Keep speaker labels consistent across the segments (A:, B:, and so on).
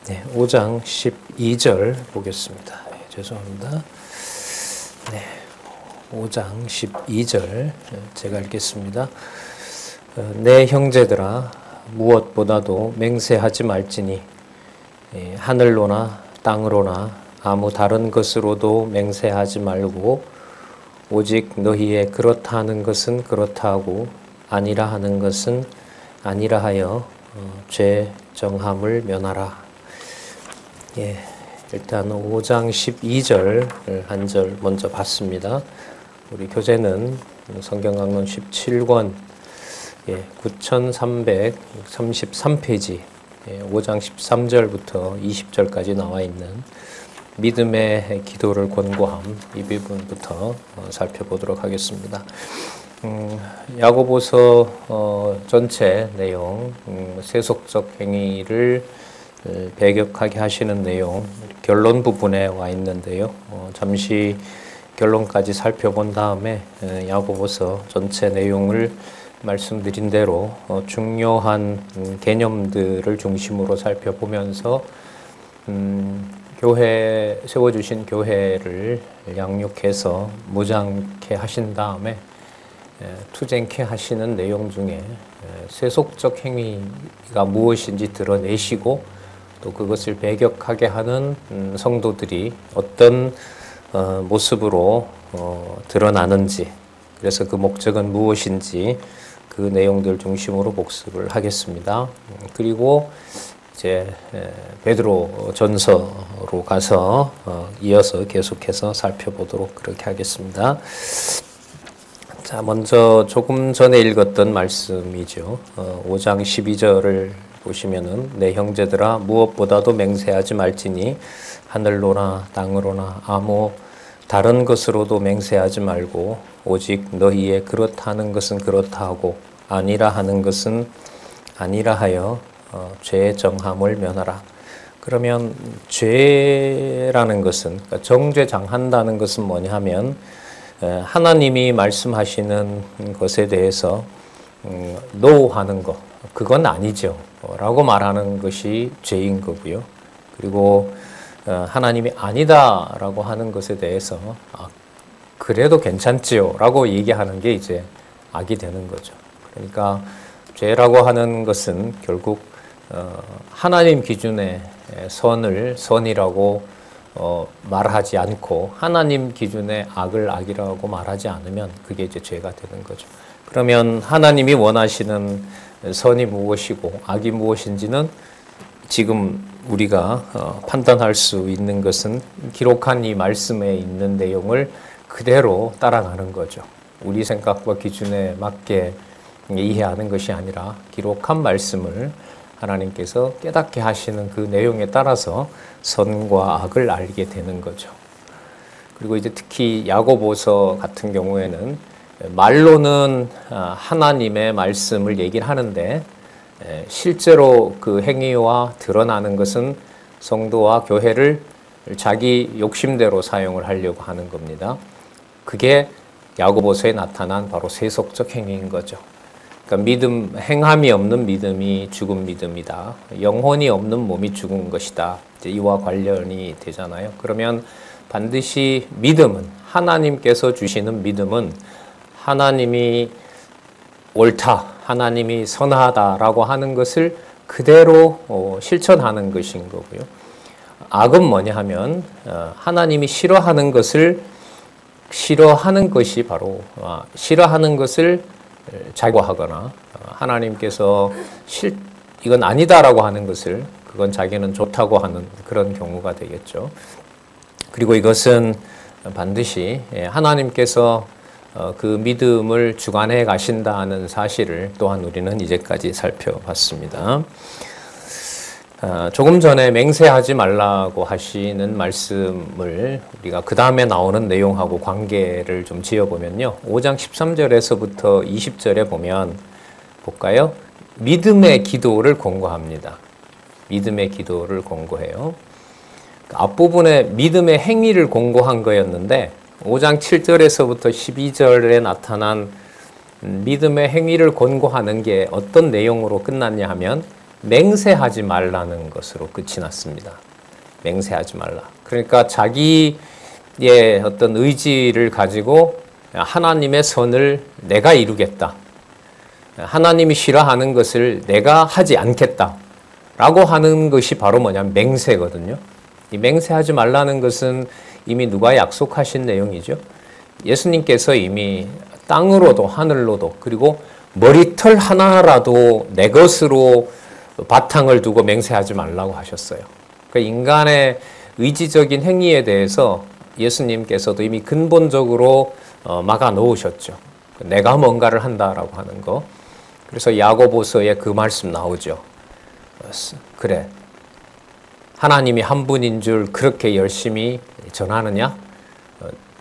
A: 네, 5장 12절 보겠습니다. 네, 죄송합니다. 네, 5장 12절 제가 읽겠습니다. 내 형제들아 무엇보다도 맹세하지 말지니 하늘로나 땅으로나 아무 다른 것으로도 맹세하지 말고 오직 너희의 그렇다 하는 것은 그렇다 하고 아니라 하는 것은 아니라 하여 죄 정함을 면하라. 예, 일단 5장 12절 한 절 먼저 봤습니다. 우리 교재는 성경강론 17권 9333페이지 5장 13절부터 20절까지 나와 있는 믿음의 기도를 권고함 이 부분부터 살펴보도록 하겠습니다. 야고보서 전체 내용, 세속적 행위를 배격하게 하시는 내용 결론 부분에 와 있는데요. 잠시 결론까지 살펴본 다음에 야고보서 전체 내용을 말씀드린 대로 중요한 개념들을 중심으로 살펴보면서 교회 세워주신 교회를 양육해서 무장케 하신 다음에 투쟁케 하시는 내용 중에 세속적 행위가 무엇인지 드러내시고 또 그것을 배격하게 하는 성도들이 어떤 모습으로 드러나는지, 그래서 그 목적은 무엇인지 그 내용들 중심으로 복습을 하겠습니다. 그리고 이제 베드로 전서로 가서 이어서 계속해서 살펴보도록 그렇게 하겠습니다. 자, 먼저 조금 전에 읽었던 말씀이죠. 5장 12절을 보시면은 내 형제들아 무엇보다도 맹세하지 말지니 하늘로나 땅으로나 아무 다른 것으로도 맹세하지 말고 오직 너희의 그렇다 하는 것은 그렇다 하고 아니라 하는 것은 아니라 하여 죄의 정함을 면하라. 그러면 죄라는 것은, 그러니까 정죄장한다는 것은 뭐냐 하면 하나님이 말씀하시는 것에 대해서 노하는 것, 그건 아니죠 라고 말하는 것이 죄인 거고요. 그리고 하나님이 아니다 라고 하는 것에 대해서 그래도 괜찮지요 라고 얘기하는 게 이제 악이 되는 거죠. 그러니까 죄라고 하는 것은 결국 하나님 기준의 선을 선이라고 말하지 않고 하나님 기준의 악을 악이라고 말하지 않으면 그게 이제 죄가 되는 거죠. 그러면 하나님이 원하시는 선이 무엇이고 악이 무엇인지는 지금 우리가 판단할 수 있는 것은 기록한 이 말씀에 있는 내용을 그대로 따라가는 거죠. 우리 생각과 기준에 맞게 이해하는 것이 아니라 기록한 말씀을 하나님께서 깨닫게 하시는 그 내용에 따라서 선과 악을 알게 되는 거죠. 그리고 이제 특히 야고보서 같은 경우에는 말로는 하나님의 말씀을 얘기를 하는데 실제로 그 행위와 드러나는 것은 성도와 교회를 자기 욕심대로 사용을 하려고 하는 겁니다. 그게 야고보서에 나타난 바로 세속적 행위인 거죠. 그러니까 믿음, 행함이 없는 믿음이 죽은 믿음이다. 영혼이 없는 몸이 죽은 것이다. 이제 이와 관련이 되잖아요. 그러면 반드시 믿음은, 하나님께서 주시는 믿음은 하나님이 옳다, 하나님이 선하다라고 하는 것을 그대로 실천하는 것인 거고요. 악은 뭐냐 하면 하나님이 싫어하는 것을 싫어하는 것이 바로 싫어하는 것을 자고하거나 하나님께서 이건 아니다라고 하는 것을 그건 자기는 좋다고 하는 그런 경우가 되겠죠. 그리고 이것은 반드시 하나님께서 그 믿음을 주관해 가신다는 사실을 또한 우리는 이제까지 살펴봤습니다. 조금 전에 맹세하지 말라고 하시는 말씀을 우리가 그 다음에 나오는 내용하고 관계를 좀 지어보면요. 5장 13절에서부터 20절에 보면 볼까요? 믿음의 기도를 권고합니다. 믿음의 기도를 권고해요. 앞부분에 믿음의 행위를 권고한 거였는데 5장 7절에서부터 12절에 나타난 믿음의 행위를 권고하는 게 어떤 내용으로 끝났냐 하면 맹세하지 말라는 것으로 끝이 났습니다. 맹세하지 말라. 그러니까 자기의 어떤 의지를 가지고 하나님의 선을 내가 이루겠다. 하나님이 싫어하는 것을 내가 하지 않겠다. 라고 하는 것이 바로 뭐냐면 맹세거든요. 이 맹세하지 말라는 것은 이미 누가 약속하신 내용이죠. 예수님께서 이미 땅으로도 하늘로도 그리고 머리털 하나라도 내 것으로 바탕을 두고 맹세하지 말라고 하셨어요. 그러니까 인간의 의지적인 행위에 대해서 예수님께서도 이미 근본적으로 막아 놓으셨죠. 내가 뭔가를 한다라고 하는 거. 그래서 야고보서에 그 말씀 나오죠. 그래, 하나님이 한 분인 줄 그렇게 열심히 전하느냐?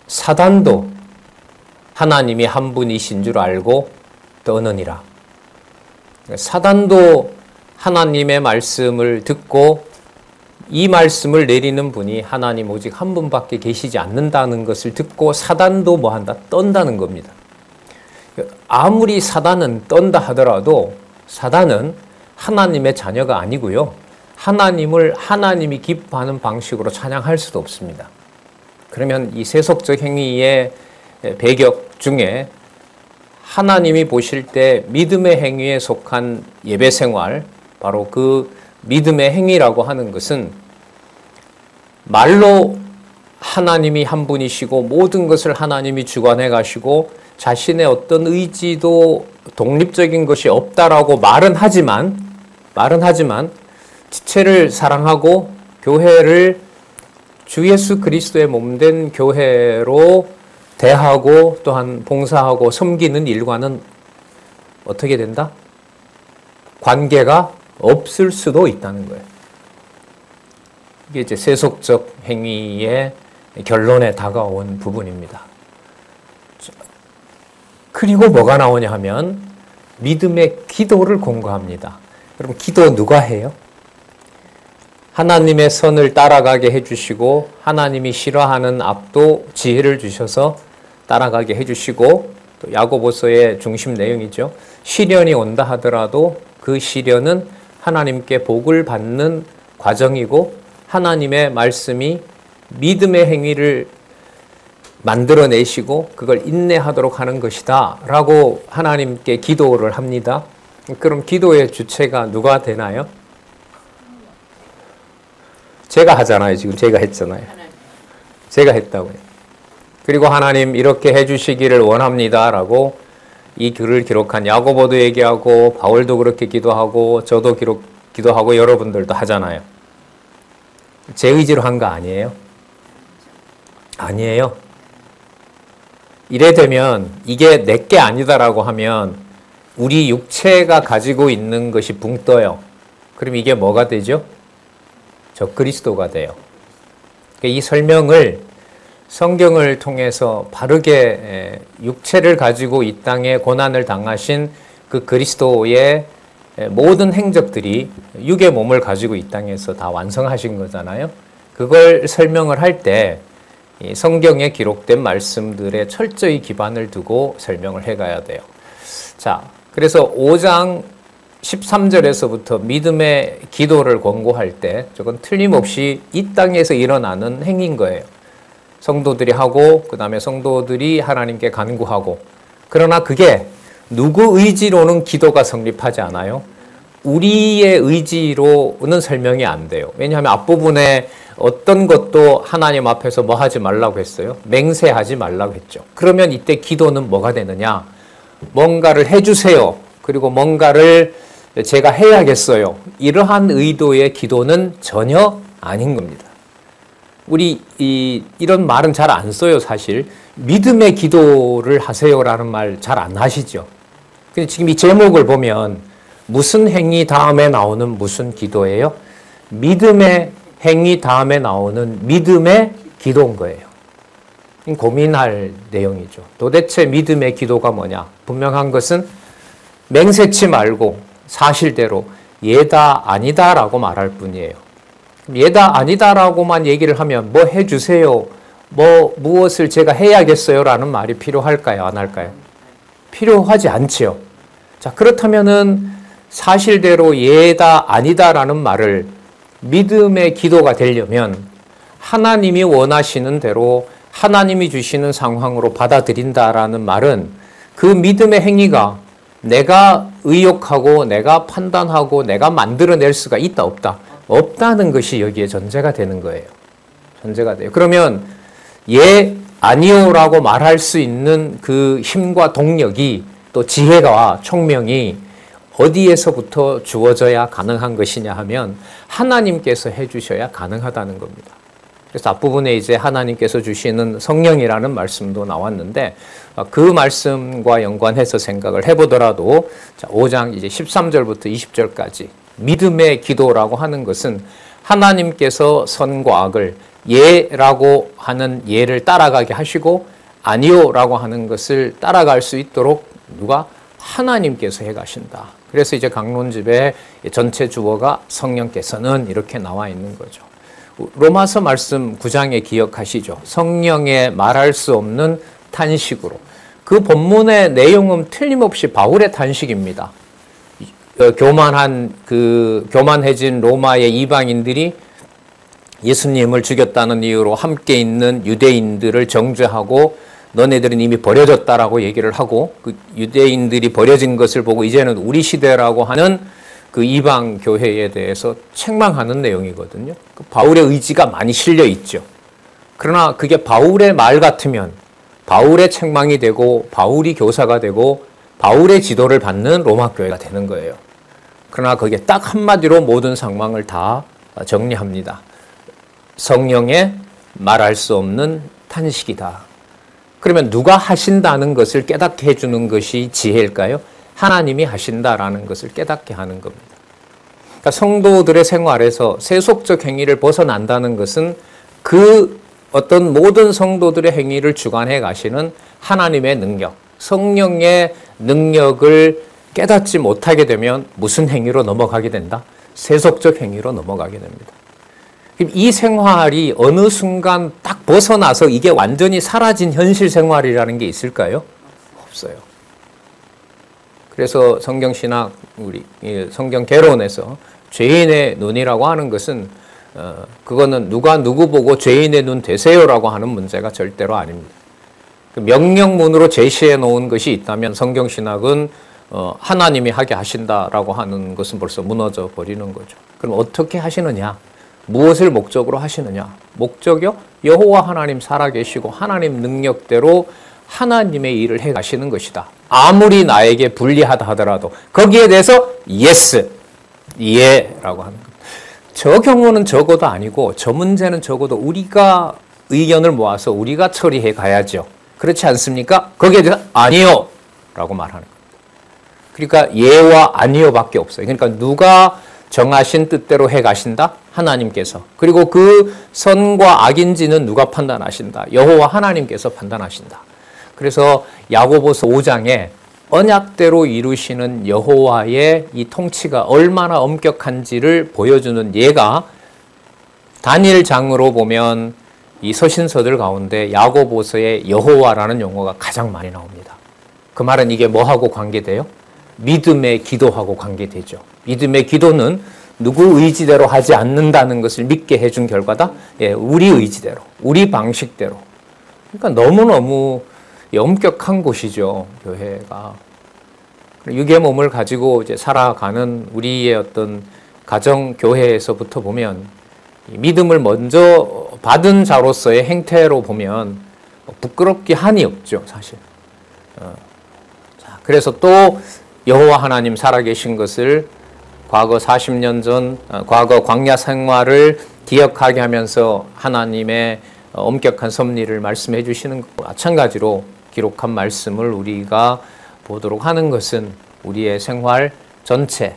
A: 사단도 하나님이 한 분이신 줄 알고 떠느니라. 사단도 하나님의 말씀을 듣고 이 말씀을 내리는 분이 하나님 오직 한 분밖에 계시지 않는다는 것을 듣고 사단도 뭐 한다? 떤다는 겁니다. 아무리 사단은 떤다 하더라도 사단은 하나님의 자녀가 아니고요. 하나님을 하나님이 기뻐하는 방식으로 찬양할 수도 없습니다. 그러면 이 세속적 행위의 배격 중에 하나님이 보실 때 믿음의 행위에 속한 예배 생활, 바로 그 믿음의 행위라고 하는 것은 말로 하나님이 한 분이시고 모든 것을 하나님이 주관해 가시고 자신의 어떤 의지도 독립적인 것이 없다라고 말은 하지만 지체를 사랑하고 교회를 주 예수 그리스도의 몸된 교회로 대하고 또한 봉사하고 섬기는 일과는 어떻게 된다? 관계가 없을 수도 있다는 거예요. 이게 이제 세속적 행위의 결론에 다가온 부분입니다. 그리고 뭐가 나오냐 하면 믿음의 기도를 공고합니다. 여러분, 기도 누가 해요? 하나님의 선을 따라가게 해주시고 하나님이 싫어하는 앞도 지혜를 주셔서 따라가게 해주시고 또 야고보서의 중심 내용이죠. 시련이 온다 하더라도 그 시련은 하나님께 복을 받는 과정이고 하나님의 말씀이 믿음의 행위를 만들어내시고 그걸 인내하도록 하는 것이다 라고 하나님께 기도를 합니다. 그럼 기도의 주체가 누가 되나요? 제가 하잖아요. 지금 제가 했잖아요. 제가 했다고요. 그리고 하나님 이렇게 해주시기를 원합니다 라고 이 글을 기록한 야고보도 얘기하고 바울도 그렇게 기도하고 저도 기도하고 여러분들도 하잖아요. 제 의지로 한 거 아니에요? 아니에요. 이래 되면 이게 내게 아니다라고 하면 우리 육체가 가지고 있는 것이 붕 떠요. 그럼 이게 뭐가 되죠? 저 그리스도가 돼요. 이 설명을 성경을 통해서 바르게 육체를 가지고 이 땅에 고난을 당하신 그 그리스도의 모든 행적들이 육의 몸을 가지고 이 땅에서 다 완성하신 거잖아요. 그걸 설명을 할 때 성경에 기록된 말씀들에 철저히 기반을 두고 설명을 해가야 돼요. 자, 그래서 5장 13절에서부터 믿음의 기도를 권고할 때 저건 틀림없이 이 땅에서 일어나는 행위인 거예요. 성도들이 하고 그 다음에 성도들이 하나님께 간구하고, 그러나 그게 누구 의지로는 기도가 성립하지 않아요. 우리의 의지로는 설명이 안 돼요. 왜냐하면 앞부분에 어떤 것도 하나님 앞에서 뭐 하지 말라고 했어요? 맹세하지 말라고 했죠. 그러면 이때 기도는 뭐가 되느냐? 뭔가를 해주세요. 그리고 뭔가를 제가 해야겠어요. 이러한 의도의 기도는 전혀 아닌 겁니다. 우리 이런 말은 잘 안 써요, 사실. 믿음의 기도를 하세요라는 말 잘 안 하시죠. 근데 지금 이 제목을 보면 무슨 행위 다음에 나오는 무슨 기도예요? 믿음의 행위 다음에 나오는 믿음의 기도인 거예요. 고민할 내용이죠. 도대체 믿음의 기도가 뭐냐? 분명한 것은 맹세치 말고 사실대로 예다 아니다라고 말할 뿐이에요. 예다 아니다라고만 얘기를 하면 뭐 해주세요, 무엇을 제가 해야겠어요 라는 말이 필요할까요? 안 할까요? 필요하지 않지요. 자, 그렇다면은 사실대로 예다 아니다라는 말을 믿음의 기도가 되려면 하나님이 원하시는 대로 하나님이 주시는 상황으로 받아들인다라는 말은 그 믿음의 행위가 내가 의욕하고 내가 판단하고 내가 만들어낼 수가 있다 없다? 없다는 것이 여기에 전제가 되는 거예요. 전제가 돼요. 그러면 예, 아니요라고 말할 수 있는 그 힘과 동력이 또 지혜와 총명이 어디에서부터 주어져야 가능한 것이냐 하면 하나님께서 해주셔야 가능하다는 겁니다. 그래서 앞부분에 이제 하나님께서 주시는 성령이라는 말씀도 나왔는데 그 말씀과 연관해서 생각을 해보더라도 5장 이제 13절부터 20절까지 믿음의 기도라고 하는 것은 하나님께서 선과 악을 예라고 하는 예를 따라가게 하시고 아니요라고 하는 것을 따라갈 수 있도록 누가? 하나님께서 해가신다. 그래서 이제 강론집의 전체 주어가 성령께서는 이렇게 나와 있는 거죠. 로마서 말씀 9장에 기억하시죠? 성령의 말할 수 없는 탄식으로. 그 본문의 내용은 틀림없이 바울의 탄식입니다. 교만해진 로마의 이방인들이 예수님을 죽였다는 이유로 함께 있는 유대인들을 정죄하고 너네들은 이미 버려졌다라고 얘기를 하고 그 유대인들이 버려진 것을 보고 이제는 우리 시대라고 하는 그 이방 교회에 대해서 책망하는 내용이거든요. 그 바울의 의지가 많이 실려 있죠. 그러나 그게 바울의 말 같으면 바울의 책망이 되고 바울이 교사가 되고 바울의 지도를 받는 로마 교회가 되는 거예요. 그러나 그게 딱 한마디로 모든 상황을 다 정리합니다. 성령의 말할 수 없는 탄식이다. 그러면 누가 하신다는 것을 깨닫게 해주는 것이 지혜일까요? 하나님이 하신다라는 것을 깨닫게 하는 겁니다. 그러니까 성도들의 생활에서 세속적 행위를 벗어난다는 것은 그 어떤 모든 성도들의 행위를 주관해 가시는 하나님의 능력, 성령의 능력을 깨닫지 못하게 되면 무슨 행위로 넘어가게 된다? 세속적 행위로 넘어가게 됩니다. 이 생활이 어느 순간 딱 벗어나서 이게 완전히 사라진 현실 생활이라는 게 있을까요? 없어요. 그래서 성경신학, 우리 성경 개론에서 죄인의 눈이라고 하는 것은 그거는 누가 누구 보고 죄인의 눈 되세요라고 하는 문제가 절대로 아닙니다. 명령문으로 제시해 놓은 것이 있다면 성경신학은 하나님이 하게 하신다라고 하는 것은 벌써 무너져 버리는 거죠. 그럼 어떻게 하시느냐? 무엇을 목적으로 하시느냐? 목적이요? 여호와 하나님 살아계시고 하나님 능력대로 하나님의 일을 해 가시는 것이다. 아무리 나에게 불리하다 하더라도 거기에 대해서 yes, 예라고 하는 것. 저 경우는 적어도 아니고 저 문제는 적어도 우리가 의견을 모아서 우리가 처리해 가야죠. 그렇지 않습니까? 거기에 대해서 아니요 라고 말하는 겁니다. 그러니까 예와 아니요밖에 없어요. 그러니까 누가 정하신 뜻대로 해 가신다? 하나님께서. 그리고 그 선과 악인지는 누가 판단하신다? 여호와 하나님께서 판단하신다. 그래서 야고보서 5장에 언약대로 이루시는 여호와의 이 통치가 얼마나 엄격한지를 보여주는 예가 다니엘장으로 보면 이 서신서들 가운데 야고보서의 여호와라는 용어가 가장 많이 나옵니다. 그 말은 이게 뭐하고 관계돼요? 믿음의 기도하고 관계되죠. 믿음의 기도는 누구 의지대로 하지 않는다는 것을 믿게 해준 결과다. 예, 우리 의지대로, 우리 방식대로. 그러니까 너무너무 엄격한 곳이죠, 교회가. 육의 몸을 가지고 이제 살아가는 우리의 어떤 가정 교회에서부터 보면 믿음을 먼저 받은 자로서의 행태로 보면 부끄럽기 한이 없죠, 사실. 자, 그래서 또 여호와 하나님 살아계신 것을 과거 40년 전, 과거 광야 생활을 기억하게 하면서 하나님의 엄격한 섭리를 말씀해 주시는 것과 마찬가지로 기록한 말씀을 우리가 보도록 하는 것은 우리의 생활 전체,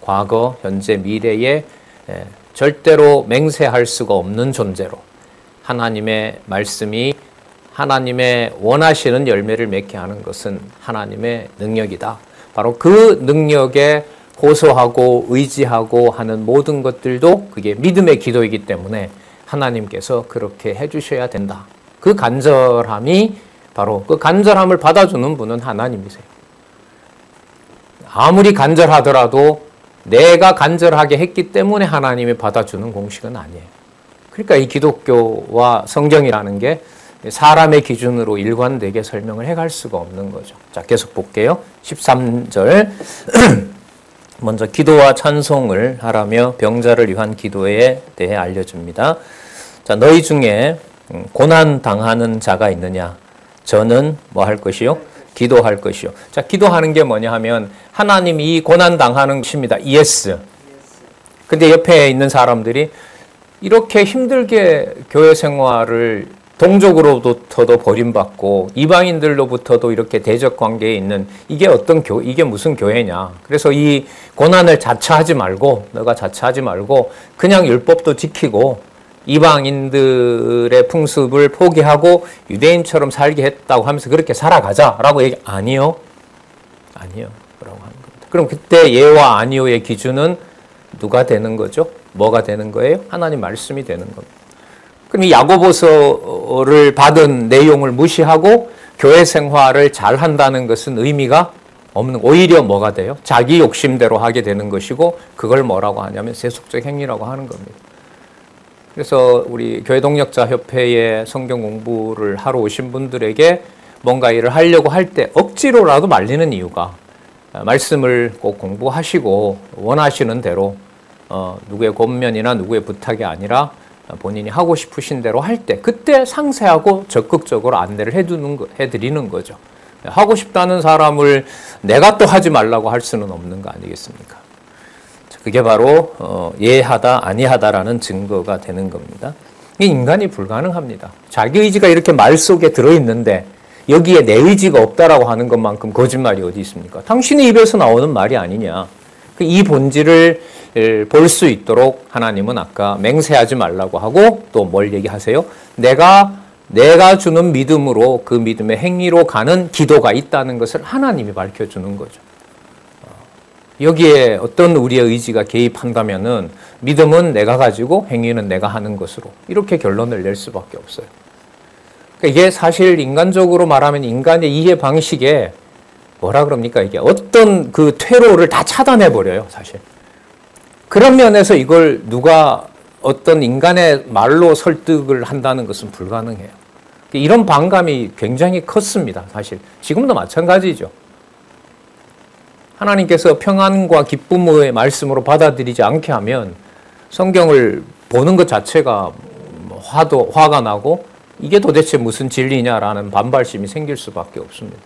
A: 과거, 현재, 미래에 절대로 맹세할 수가 없는 존재로 하나님의 말씀이 하나님의 원하시는 열매를 맺게 하는 것은 하나님의 능력이다. 바로 그 능력에 호소하고 의지하고 하는 모든 것들도 그게 믿음의 기도이기 때문에 하나님께서 그렇게 해주셔야 된다. 그 간절함이 바로 그 간절함을 받아주는 분은 하나님이세요. 아무리 간절하더라도 내가 간절하게 했기 때문에 하나님이 받아주는 공식은 아니에요. 그러니까 이 기독교와 성경이라는 게 사람의 기준으로 일관되게 설명을 해갈 수가 없는 거죠. 자, 계속 볼게요. 13절. 먼저 기도와 찬송을 하라며 병자를 위한 기도에 대해 알려줍니다. 자, 너희 중에 고난 당하는 자가 있느냐? 저는 뭐 할 것이요? 기도할 것이요. 자, 기도하는 게 뭐냐 하면 하나님이 이 고난 당하는 것입니다. 예스. 근데 옆에 있는 사람들이 이렇게 힘들게 교회 생활을 동족으로부터도 버림받고 이방인들로부터도 이렇게 대적 관계에 있는 이게 이게 무슨 교회냐. 그래서 이 고난을 자처하지 말고 너가 자처하지 말고 그냥 율법도 지키고 이방인들의 풍습을 포기하고 유대인처럼 살게 했다고 하면서 그렇게 살아가자라고 얘기 아니요. 아니요. 라고 하는 겁니다. 그럼 그때 예와 아니요의 기준은 누가 되는 거죠? 뭐가 되는 거예요? 하나님 말씀이 되는 겁니다. 그럼 이 야고보서를 받은 내용을 무시하고 교회 생활을 잘 한다는 것은 의미가 없는, 오히려 뭐가 돼요? 자기 욕심대로 하게 되는 것이고 그걸 뭐라고 하냐면 세속적 행위라고 하는 겁니다. 그래서 우리 교회 동역자 협회에 성경 공부를 하러 오신 분들에게 뭔가 일을 하려고 할 때 억지로라도 말리는 이유가 말씀을 꼭 공부하시고 원하시는 대로 누구의 권면이나 누구의 부탁이 아니라 본인이 하고 싶으신 대로 할 때 그때 상세하고 적극적으로 안내를 해드리는 거죠. 하고 싶다는 사람을 내가 또 하지 말라고 할 수는 없는 거 아니겠습니까? 그게 바로 예하다 아니하다라는 증거가 되는 겁니다. 이 인간이 불가능합니다. 자기 의지가 이렇게 말 속에 들어있는데 여기에 내 의지가 없다라고 하는 것만큼 거짓말이 어디 있습니까? 당신의 입에서 나오는 말이 아니냐. 이 본질을 볼 수 있도록 하나님은 아까 맹세하지 말라고 하고 또 뭘 얘기하세요? 내가 주는 믿음으로 그 믿음의 행위로 가는 기도가 있다는 것을 하나님이 밝혀주는 거죠. 여기에 어떤 우리의 의지가 개입한다면은 믿음은 내가 가지고 행위는 내가 하는 것으로 이렇게 결론을 낼 수밖에 없어요. 그러니까 이게 사실 인간적으로 말하면 인간의 이해 방식에 뭐라 그럽니까? 이게 어떤 그 퇴로를 다 차단해 버려요, 사실. 그런 면에서 이걸 누가 어떤 인간의 말로 설득을 한다는 것은 불가능해요. 이런 반감이 굉장히 컸습니다, 사실. 지금도 마찬가지죠. 하나님께서 평안과 기쁨의 말씀으로 받아들이지 않게 하면 성경을 보는 것 자체가 화가 나고 이게 도대체 무슨 진리냐라는 반발심이 생길 수밖에 없습니다.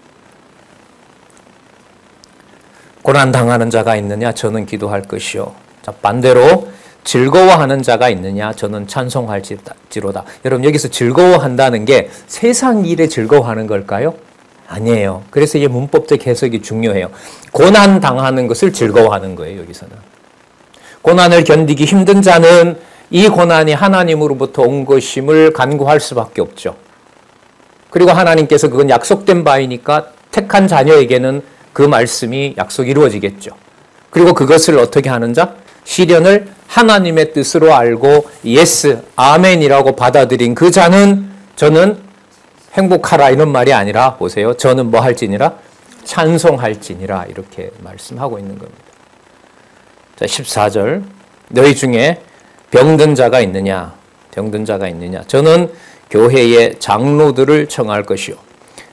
A: 고난당하는 자가 있느냐? 저는 기도할 것이요. 자, 반대로 즐거워하는 자가 있느냐? 저는 찬송할지로다. 여러분, 여기서 즐거워한다는 게 세상 일에 즐거워하는 걸까요? 아니에요. 그래서 이게 문법적 해석이 중요해요. 고난당하는 것을 즐거워하는 거예요, 여기서는. 고난을 견디기 힘든 자는 이 고난이 하나님으로부터 온 것임을 간구할 수밖에 없죠. 그리고 하나님께서 그건 약속된 바이니까 택한 자녀에게는 그 말씀이 약속이 이루어지겠죠. 그리고 그것을 어떻게 하는 자? 시련을 하나님의 뜻으로 알고 예스, 아멘이라고 받아들인 그 자는 저는 행복하라 이런 말이 아니라 보세요. 저는 뭐 할지니라? 찬송할지니라 이렇게 말씀하고 있는 겁니다. 자, 14절. 너희 중에 병든 자가 있느냐? 병든 자가 있느냐? 저는 교회의 장로들을 청할 것이요.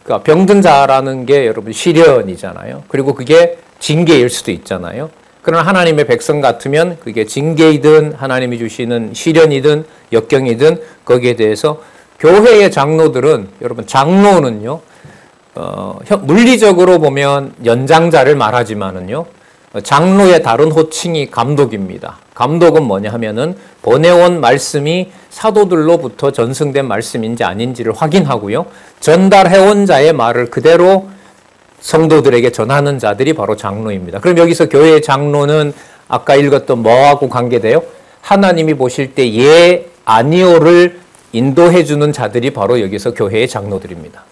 A: 그러니까 병든 자라는 게 여러분 시련이잖아요. 그리고 그게 징계일 수도 있잖아요. 그러나 하나님의 백성 같으면 그게 징계이든 하나님이 주시는 시련이든 역경이든 거기에 대해서 교회의 장로들은 여러분 장로는요 물리적으로 보면 연장자를 말하지만은요 장로의 다른 호칭이 감독입니다. 감독은 뭐냐 하면은 보내온 말씀이 사도들로부터 전승된 말씀인지 아닌지를 확인하고요 전달해온 자의 말을 그대로 성도들에게 전하는 자들이 바로 장로입니다. 그럼 여기서 교회의 장로는 아까 읽었던 뭐하고 관계돼요? 하나님이 보실 때 예, 아니오를 인도해 주는 자들이 바로 여기서 교회의 장로들입니다.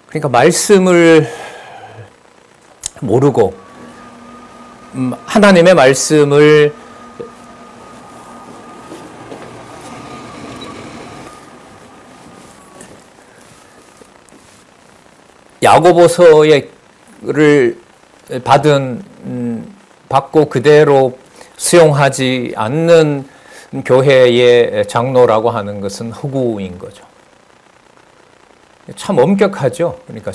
A: 그러니까 말씀을 모르고 하나님의 말씀을 야고보서를 받고 그대로 수용하지 않는 교회의 장로라고 하는 것은 흑우인 거죠. 참 엄격하죠. 그러니까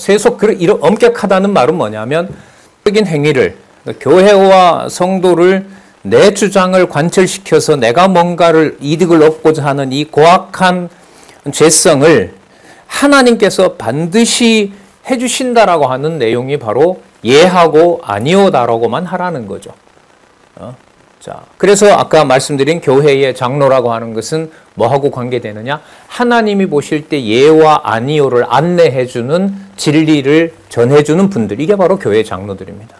A: 이런 엄격하다는 말은 뭐냐면 적인 행위를 교회와 성도를 내 주장을 관철시켜서 내가 뭔가를 이득을 얻고자 하는 이 고악한 죄성을 하나님께서 반드시 해주신다라고 하는 내용이 바로 예하고 아니오다라고만 하라는 거죠. 자, 그래서 아까 말씀드린 교회의 장로라고 하는 것은 뭐하고 관계되느냐? 하나님이 보실 때 예와 아니오를 안내해주는 진리를 전해주는 분들, 이게 바로 교회 장로들입니다.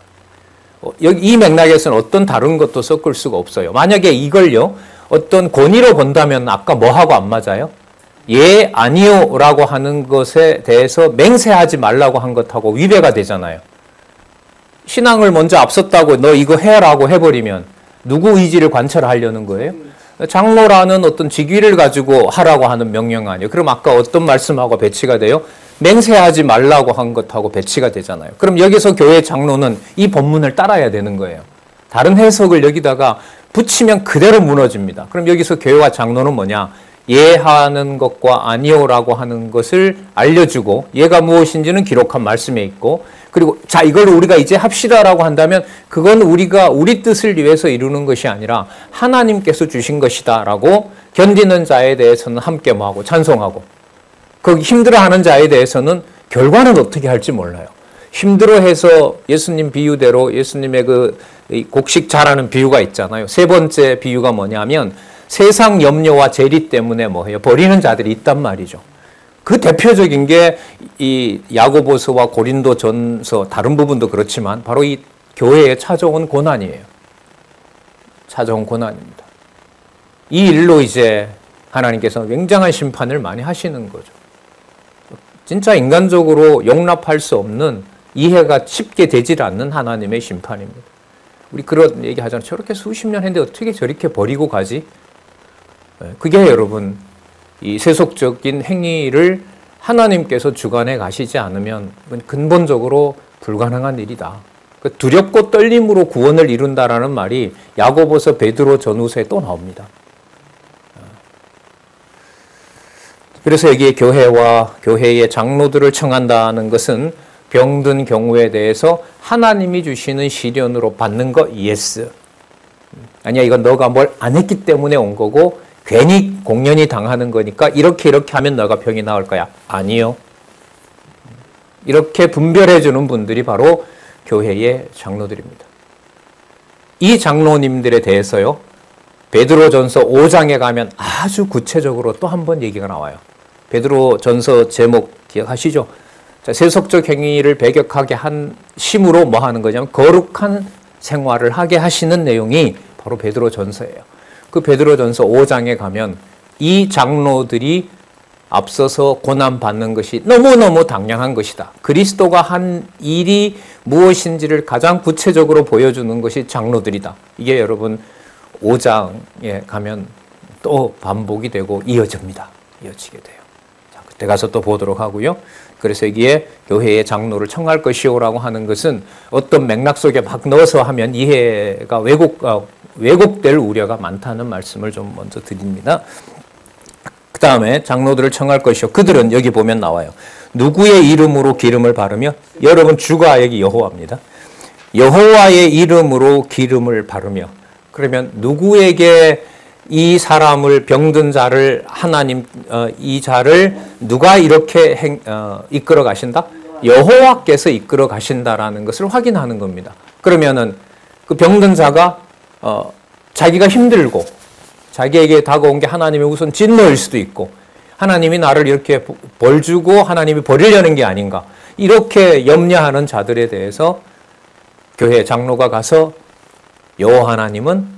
A: 이 맥락에서는 어떤 다른 것도 섞을 수가 없어요. 만약에 이걸요, 어떤 권위로 본다면 아까 뭐하고 안 맞아요? 예, 아니오라고 하는 것에 대해서 맹세하지 말라고 한 것하고 위배가 되잖아요. 신앙을 먼저 앞섰다고 너 이거 해라고 해버리면 누구 의지를 관철하려는 거예요? 장로라는 어떤 직위를 가지고 하라고 하는 명령 아니에요. 그럼 아까 어떤 말씀하고 배치가 돼요? 맹세하지 말라고 한 것하고 배치가 되잖아요. 그럼 여기서 교회 장로는 이 본문을 따라야 되는 거예요. 다른 해석을 여기다가 붙이면 그대로 무너집니다. 그럼 여기서 교회와 장로는 뭐냐? 예하는 것과 아니오라고 하는 것을 알려주고 예가 무엇인지는 기록한 말씀에 있고, 그리고 자 이걸 우리가 이제 합시다라고 한다면 그건 우리가 우리 뜻을 위해서 이루는 것이 아니라 하나님께서 주신 것이다라고 견디는 자에 대해서는 함께 뭐하고 찬송하고, 그 힘들어하는 자에 대해서는 결과는 어떻게 할지 몰라요. 힘들어해서 예수님 비유대로 예수님의 그 곡식 잘하는 비유가 있잖아요. 세 번째 비유가 뭐냐면 세상 염려와 재리 때문에 뭐해요? 버리는 자들이 있단 말이죠. 그 대표적인 게 이 야고보서와 고린도전서 다른 부분도 그렇지만 바로 이 교회에 찾아온 고난이에요. 찾아온 고난입니다. 이 일로 이제 하나님께서 굉장한 심판을 많이 하시는 거죠. 진짜 인간적으로 용납할 수 없는, 이해가 쉽게 되질 않는 하나님의 심판입니다. 우리 그런 얘기 하잖아요. 저렇게 수십 년 했는데 어떻게 저렇게 버리고 가지? 그게 여러분, 이 세속적인 행위를 하나님께서 주관해 가시지 않으면 근본적으로 불가능한 일이다. 두렵고 떨림으로 구원을 이룬다라는 말이 야고보서 베드로 전후서에 또 나옵니다. 그래서 여기에 교회와 교회의 장로들을 청한다는 것은 병든 경우에 대해서 하나님이 주시는 시련으로 받는 거 예스. 아니야, 이건 너가 뭘 안 했기 때문에 온 거고 괜히 공연히 당하는 거니까 이렇게 하면 너가 병이 나을 거야. 아니요. 이렇게 분별해 주는 분들이 바로 교회의 장로들입니다. 이 장로님들에 대해서요, 베드로전서 5장에 가면 아주 구체적으로 또 한 번 얘기가 나와요. 베드로전서 제목 기억하시죠? 자, 세속적 행위를 배격하게 한 심으로 뭐 하는 거냐면 거룩한 생활을 하게 하시는 내용이 바로 베드로전서예요. 그 베드로전서 5장에 가면 이 장로들이 앞서서 고난받는 것이 너무너무 당연한 것이다. 그리스도가 한 일이 무엇인지를 가장 구체적으로 보여주는 것이 장로들이다. 이게 여러분 5장에 가면 또 반복이 되고 이어집니다. 이어지게 돼요. 자, 그때 가서 또 보도록 하고요. 그래서 여기에 교회의 장로를 청할 것이오라고 하는 것은 어떤 맥락 속에 막 넣어서 하면 이해가 왜곡될 우려가 많다는 말씀을 좀 먼저 드립니다. 그 다음에 장로들을 청할 것이요. 그들은 여기 보면 나와요. 누구의 이름으로 기름을 바르며, 여러분 주가 여기 여호와입니다. 여호와의 이름으로 기름을 바르며, 그러면 누구에게 이 사람을 병든 자를 하나님 이 자를 누가 이렇게 이끌어 가신다? 여호와께서 이끌어 가신다라는 것을 확인하는 겁니다. 그러면은 그 병든 자가 자기가 힘들고 자기에게 다가온 게 하나님의 우선 진노일 수도 있고 하나님이 나를 이렇게 벌 주고 하나님이 버리려는 게 아닌가, 이렇게 염려하는 자들에 대해서 교회 장로가 가서 여호와 하나님은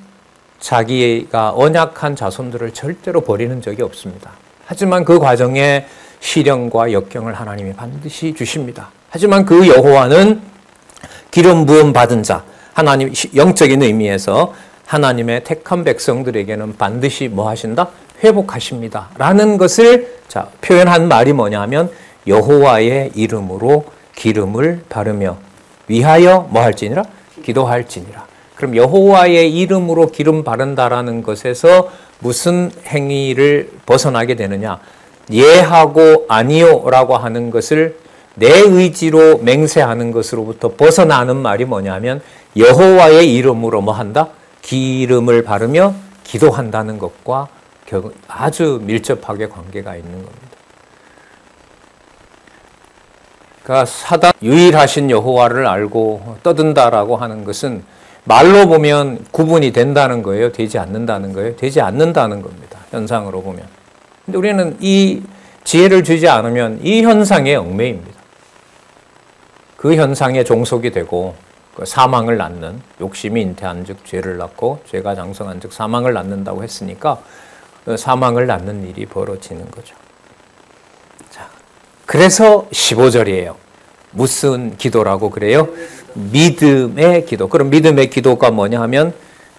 A: 자기가 언약한 자손들을 절대로 버리는 적이 없습니다. 하지만 그 과정에 시련과 역경을 하나님이 반드시 주십니다. 하지만 그 여호와는 기름 부음 받은 자, 하나님 영적인 의미에서 하나님의 택한 백성들에게는 반드시 뭐 하신다? 회복하십니다. 라는 것을 표현한 말이 뭐냐면 여호와의 이름으로 기름을 바르며, 위하여 뭐 할지니라? 기도할지니라. 그럼 여호와의 이름으로 기름 바른다라는 것에서 무슨 행위를 벗어나게 되느냐? 예하고 아니요라고 하는 것을 내 의지로 맹세하는 것으로부터 벗어나는 말이 뭐냐면 여호와의 이름으로 뭐 한다? 기름을 바르며 기도한다는 것과 아주 밀접하게 관계가 있는 겁니다. 그러니까 사단 유일하신 여호와를 알고 떠든다라고 하는 것은 말로 보면 구분이 된다는 거예요? 되지 않는다는 거예요? 되지 않는다는 겁니다. 현상으로 보면. 근데 우리는 이 지혜를 주지 않으면 이 현상에 얽매입니다. 그 현상에 종속이 되고 사망을 낳는, 욕심이 잉태한 즉 죄를 낳고 죄가 장성한 즉 사망을 낳는다고 했으니까 사망을 낳는 일이 벌어지는 거죠. 자, 그래서 15절이에요. 무슨 기도라고 그래요? 믿음의 기도. 그럼 믿음의 기도가 뭐냐 하면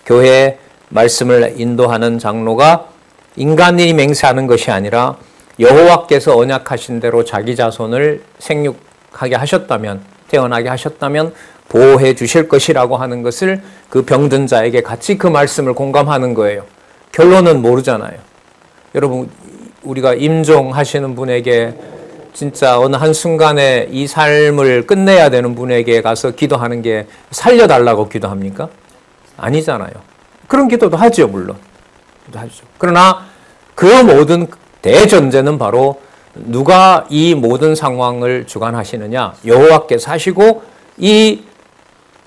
A: 교회 말씀을 인도하는 장로가 인간이 맹세하는 것이 아니라 여호와께서 언약하신 대로 자기 자손을 생육하게 하셨다면, 태어나게 하셨다면 보호해 주실 것이라고 하는 것을 그 병든 자에게 같이 그 말씀을 공감하는 거예요. 결론은 모르잖아요. 여러분, 우리가 임종하시는 분에게 진짜 어느 한순간에 이 삶을 끝내야 되는 분에게 가서 기도하는 게 살려달라고 기도합니까? 아니잖아요. 그런 기도도 하죠, 물론. 하죠. 그러나 그 모든 대전제는 바로 누가 이 모든 상황을 주관하시느냐? 여호와께서 하시고 이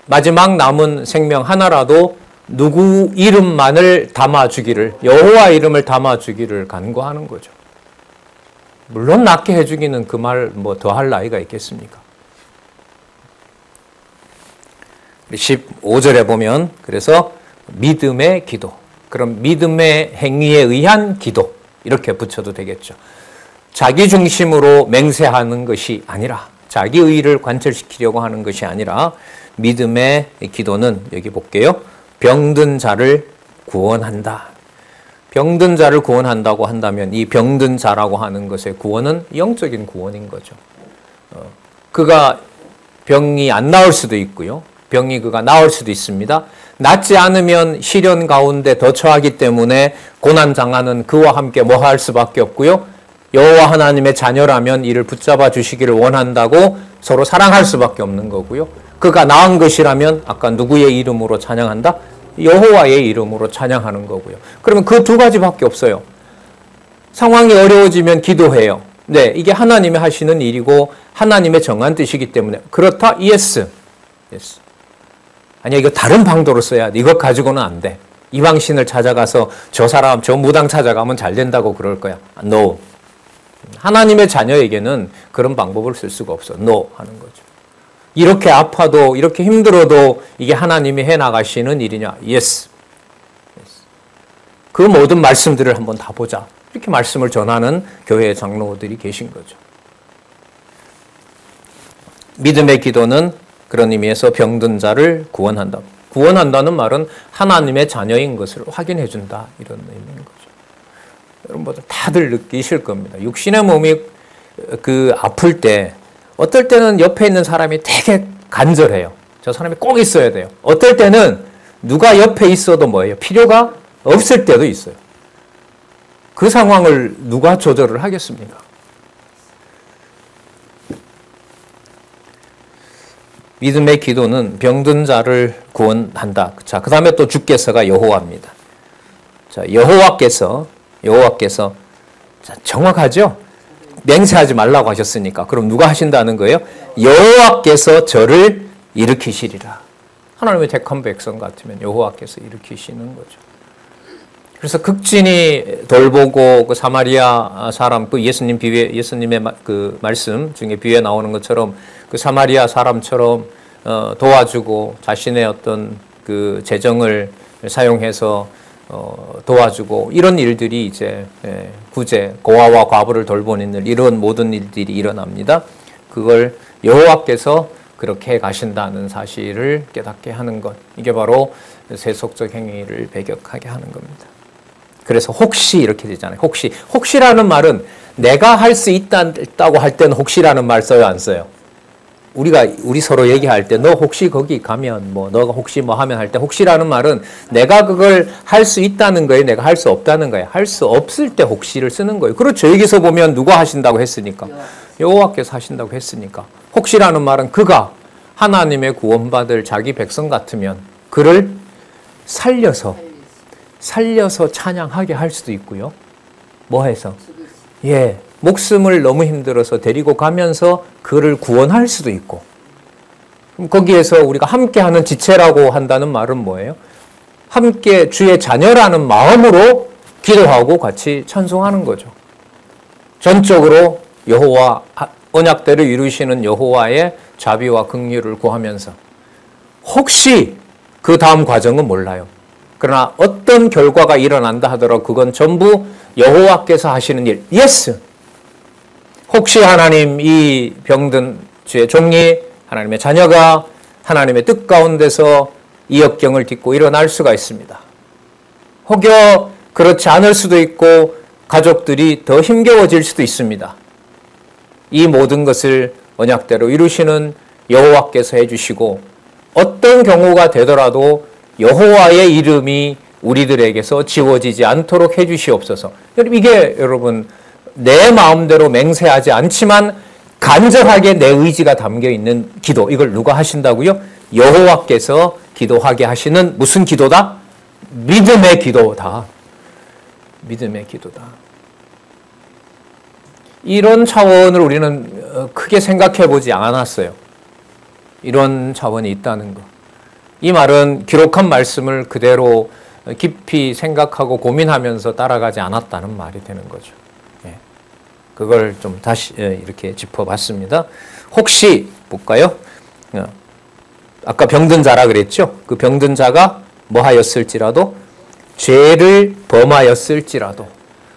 A: 마지막 남은 생명 하나라도 누구 이름만을 담아주기를, 여호와 이름을 담아주기를 간구하는 거죠. 물론 낫게 해주기는 그 말 뭐 더 할 나이가 있겠습니까? 15절에 보면 그래서 믿음의 기도, 그럼 믿음의 행위에 의한 기도 이렇게 붙여도 되겠죠. 자기 중심으로 맹세하는 것이 아니라, 자기 의의를 관철시키려고 하는 것이 아니라 믿음의 기도는 여기 볼게요. 병든 자를 구원한다. 병든 자를 구원한다고 한다면 이 병든 자라고 하는 것의 구원은 영적인 구원인 거죠. 그가 병이 안 나을 수도 있고요. 병이 그가 나을 수도 있습니다. 낫지 않으면 시련 가운데 더 처하기 때문에 고난당하는 그와 함께 뭐 할 수밖에 없고요. 여호와 하나님의 자녀라면 이를 붙잡아 주시기를 원한다고 서로 사랑할 수밖에 없는 거고요. 그가 나은 것이라면 아까 누구의 이름으로 찬양한다? 여호와의 이름으로 찬양하는 거고요. 그러면 그 두 가지밖에 없어요. 상황이 어려워지면 기도해요. 네, 이게 하나님이 하시는 일이고 하나님의 정한 뜻이기 때문에 그렇다? Yes. Yes. 아니야, 이거 다른 방도로 써야 돼. 이것 가지고는 안 돼. 이방신을 찾아가서 저 사람, 저 무당 찾아가면 잘 된다고 그럴 거야. No. 하나님의 자녀에게는 그런 방법을 쓸 수가 없어. No 하는 거죠. 이렇게 아파도 이렇게 힘들어도 이게 하나님이 해나가시는 일이냐? Yes. 그 모든 말씀들을 한번 다 보자. 이렇게 말씀을 전하는 교회의 장로들이 계신 거죠. 믿음의 기도는 그런 의미에서 병든 자를 구원한다. 구원한다는 말은 하나님의 자녀인 것을 확인해 준다. 이런 의미인 거죠. 여러분들 다들 느끼실 겁니다. 육신의 몸이 그 아플 때 어떨 때는 옆에 있는 사람이 되게 간절해요. 저 사람이 꼭 있어야 돼요. 어떨 때는 누가 옆에 있어도 뭐예요? 필요가 없을 때도 있어요. 그 상황을 누가 조절을 하겠습니까? 믿음의 기도는 병든 자를 구원한다. 자, 그 다음에 또 주께서가 여호와입니다. 자, 여호와께서 자, 정확하죠? 맹세하지 말라고 하셨으니까. 그럼 누가 하신다는 거예요? 여호와께서 저를 일으키시리라. 하나님의 택한 백성 같으면 여호와께서 일으키시는 거죠. 그래서 극진히 돌보고 그 사마리아 사람, 그 예수님의 그 말씀 중에 비유에 나오는 것처럼 그 사마리아 사람처럼 도와주고 자신의 어떤 그 재정을 사용해서 도와주고 이런 일들이 이제 구제, 고아와 과부를 돌보는 일, 이런 모든 일들이 일어납니다. 그걸 여호와께서 그렇게 가신다는 사실을 깨닫게 하는 것, 이게 바로 세속적 행위를 배격하게 하는 겁니다. 그래서 혹시 이렇게 되잖아요. 혹시라는 말은 내가 할 수 있다고 할 때는 혹시라는 말 써요, 안 써요? 우리 서로 얘기할 때 너 혹시 거기 가면 뭐 너가 혹시 뭐 하면 할 때 혹시라는 말은 내가 그걸 할 수 있다는 거예요, 내가 할 수 없다는 거예요. 할 수 없을 때 혹시를 쓰는 거예요. 그렇죠. 여기서 보면 누가 하신다고 했으니까 여호와께서 하신다고 했으니까 혹시라는 말은 그가 하나님의 구원받을 자기 백성 같으면 그를 살려서 찬양하게 할 수도 있고요. 뭐 해서? 예, 목숨을 너무 힘들어서 데리고 가면서 그를 구원할 수도 있고. 그럼 거기에서 우리가 함께하는 지체라고 한다는 말은 뭐예요? 함께 주의 자녀라는 마음으로 기도하고 같이 찬송하는 거죠. 전적으로 여호와 언약대로 이루시는 여호와의 자비와 긍휼을 구하면서 혹시 그 다음 과정은 몰라요. 그러나 어떤 결과가 일어난다 하더라도 그건 전부 여호와께서 하시는 일. 예스. 혹시 하나님 이 병든 주의 종이 하나님의 자녀가 하나님의 뜻 가운데서 이 역경을 딛고 일어날 수가 있습니다. 혹여 그렇지 않을 수도 있고 가족들이 더 힘겨워질 수도 있습니다. 이 모든 것을 언약대로 이루시는 여호와께서 해주시고 어떤 경우가 되더라도 여호와의 이름이 우리들에게서 지워지지 않도록 해주시옵소서. 이게 여러분 내 마음대로 맹세하지 않지만 간절하게 내 의지가 담겨있는 기도. 이걸 누가 하신다고요? 여호와께서 기도하게 하시는 무슨 기도다? 믿음의 기도다. 믿음의 기도다. 이런 차원을 우리는 크게 생각해 보지 않았어요. 이런 차원이 있다는 거. 이 말은 기록한 말씀을 그대로 깊이 생각하고 고민하면서 따라가지 않았다는 말이 되는 거죠. 예. 그걸 좀 다시 이렇게 짚어봤습니다. 혹시 볼까요? 아까 병든 자라 그랬죠? 그 병든 자가 뭐 하였을지라도 죄를 범하였을지라도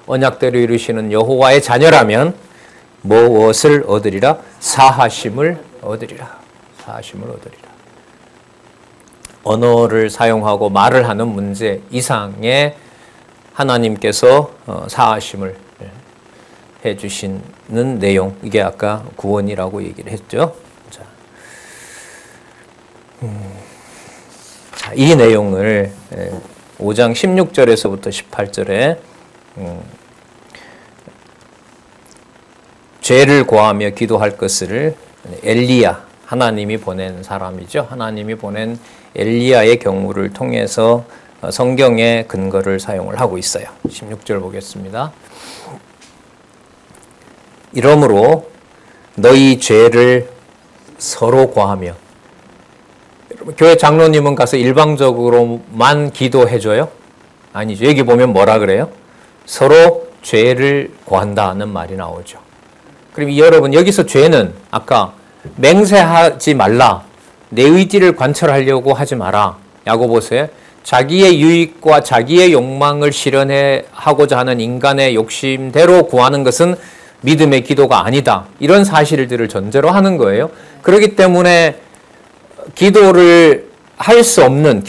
A: 언약대로 이루시는 여호와의 자녀라면 무엇을 얻으리라? 사하심을 얻으리라. 사하심을 얻으리라. 언어를 사용하고 말을 하는 문제 이상의 하나님께서 사하심을 해주시는 내용. 이게 아까 구원이라고 얘기를 했죠. 자, 이 내용을 5장 16절에서부터 18절에 죄를 고하며 기도할 것을 엘리야, 하나님이 보낸 사람이죠. 하나님이 보낸 엘리야의 경우를 통해서 성경의 근거를 사용을 하고 있어요. 16절 보겠습니다. 이러므로 너희 죄를 서로 고하며. 여러분, 교회 장로님은 가서 일방적으로만 기도해줘요? 아니죠. 여기 보면 뭐라 그래요? 서로 죄를 고한다는 말이 나오죠. 그럼 여러분 여기서 죄는 아까 맹세하지 말라, 내 의지를 관철하려고 하지 마라. 야고보서에 자기의 유익과 자기의 욕망을 실현하고자 하는 인간의 욕심대로 구하는 것은 믿음의 기도가 아니다. 이런 사실들을 전제로 하는 거예요. 그렇기 때문에 기도를 할 수 없는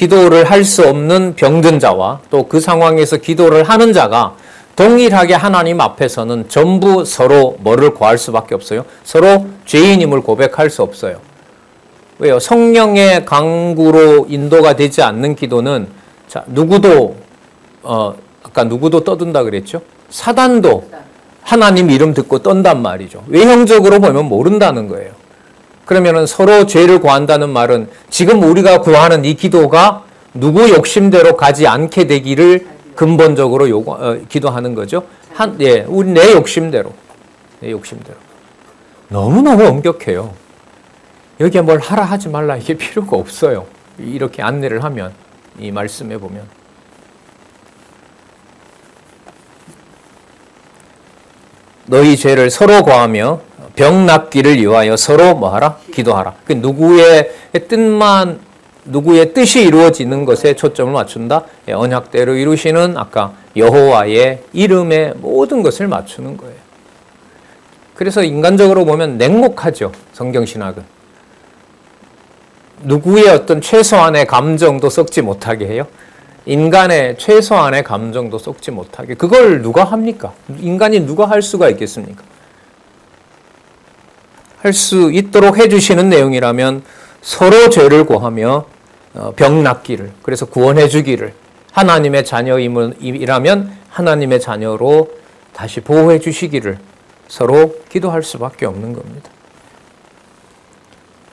A: 병든 자와 또 그 상황에서 기도를 하는 자가 동일하게 하나님 앞에서는 전부 서로 뭐를 구할 수밖에 없어요? 서로 죄인임을 고백할 수 없어요. 왜요? 성령의 강구로 인도가 되지 않는 기도는 자, 아까 누구도 떠든다 그랬죠? 사단도 하나님 이름 듣고 떤단 말이죠. 외형적으로 보면 모른다는 거예요. 그러면은 서로 죄를 구한다는 말은 지금 우리가 구하는 이 기도가 누구 욕심대로 가지 않게 되기를 근본적으로 기도하는 거죠. 우리 내 욕심대로. 너무너무 엄격해요. 여기에 뭘 하라 하지 말라 이게 필요가 없어요. 이렇게 안내를 하면, 이 말씀에 보면. 너희 죄를 서로 고하며 병 낫기를 위하여 서로 뭐하라? 기도하라. 그 누구의 뜻이 이루어지는 것에 초점을 맞춘다. 언약대로 이루시는 아까 여호와의 이름에 모든 것을 맞추는 거예요. 그래서 인간적으로 보면 냉혹하죠. 성경신학은. 누구의 어떤 최소한의 감정도 썩지 못하게 해요. 인간의 최소한의 감정도 썩지 못하게. 그걸 누가 합니까? 인간이 누가 할 수가 있겠습니까? 할 수 있도록 해주시는 내용이라면 서로 죄를 고하며 병 낫기를, 그래서 구원해 주기를, 하나님의 자녀이라면 하나님의 자녀로 다시 보호해 주시기를 서로 기도할 수밖에 없는 겁니다.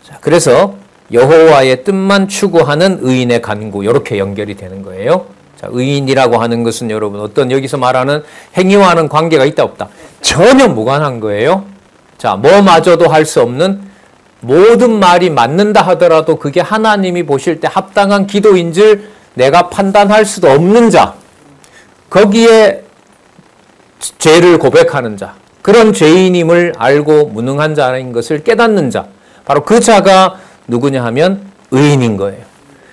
A: 자, 그래서 여호와의 뜻만 추구하는 의인의 간구, 이렇게 연결이 되는 거예요. 자, 의인이라고 하는 것은 여러분 어떤 여기서 말하는 행위와는 관계가 있다 없다? 전혀 무관한 거예요. 자, 뭐마저도 할 수 없는, 모든 말이 맞는다 하더라도 그게 하나님이 보실 때 합당한 기도인 줄 내가 판단할 수도 없는 자, 거기에 죄를 고백하는 자, 그런 죄인임을 알고 무능한 자인 것을 깨닫는 자, 바로 그 자가 누구냐 하면 의인인 거예요.